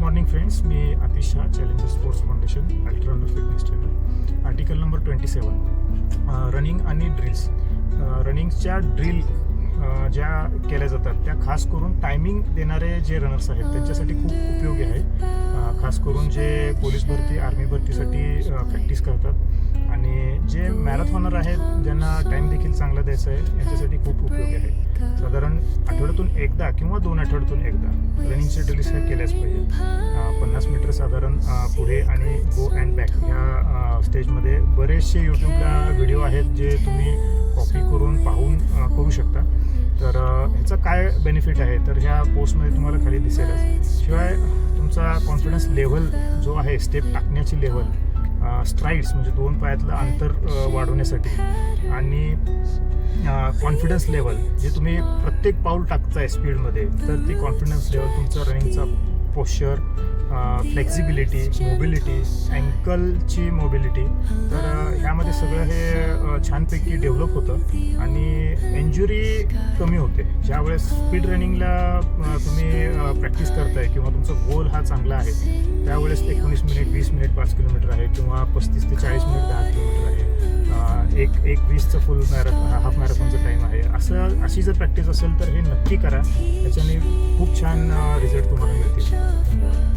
Morning friends, मी Atish Shah, challenger sports foundation, ultra runner fitness trainer. Article number 27, running आणि drills. रनिंगच्या drill ज्या केल्या जातात त्या खास करून टायमिंग देणारे जे रनर्स आहेत त्यांच्यासाठी खूप उपयोगी आहे. खास करून जे पोलीस भरती, आर्मी भरतीसाठी प्रॅक्टिस करतात आणि जे मॅरेथॉनर आहेत ज्यांना टाईम देखील चांगला द्यायचा आहे यांच्यासाठी खूप उपयोगी आहे. साधारण आठवड्यातून एकदा किंवा 2 आठवड्यातून एकदा रनिंगचे ड्रिल्स ह्या केल्याच पाहिजेत. 50 मीटर साधारण पुढे आणि गो अँड बॅक ह्या स्टेजमध्ये बरेचसे यूट्यूबला व्हिडिओ आहेत जे तुम्ही कॉपी करून पाहून करू शकता. तर ह्याचा काय बेनिफिट आहे तर ह्या पोस्टमध्ये तुम्हाला खाली दिसेलच. शिवाय तुमचा कॉन्फिडन्स लेव्हल जो आहे, स्टेप टाकण्याची लेव्हल, स्ट्राईड्स म्हणजे 2 पायातलं अंतर वाढवण्यासाठी आणि कॉन्फिडन्स लेवल जे तुम्ही प्रत्येक पाऊल टाकताय स्पीडमध्ये, तर ती कॉन्फिडन्स लेवल, तुमचा रनिंगचा पोश्चर, फ्लेक्झिबिलिटी, मोबिलिटी, अँकलची मोबिलिटी, तर ह्यामध्ये सगळं हे छानपैकी डेव्हलप होतं आणि इंजुरी कमी होते. ज्यावेळेस स्पीड रनिंगला तुम्ही प्रॅक्टिस करताय किंवा तुमचा गोल हा चांगला आहे त्यावेळेस 19 मिनिट, 20 मिनिट 5 किलोमीटर आहे किंवा 35 ते 40 मिनिट 10 किलोमीटर आहे, 1:20चं फुल हाफ मॅरेथॉनचा टाईम आहे. अशी जर प्रॅक्टिस असेल तर हे नक्की करा. त्याच्याने खूप छान रिझल्ट तुम्हाला मिळतील. धन्यवाद.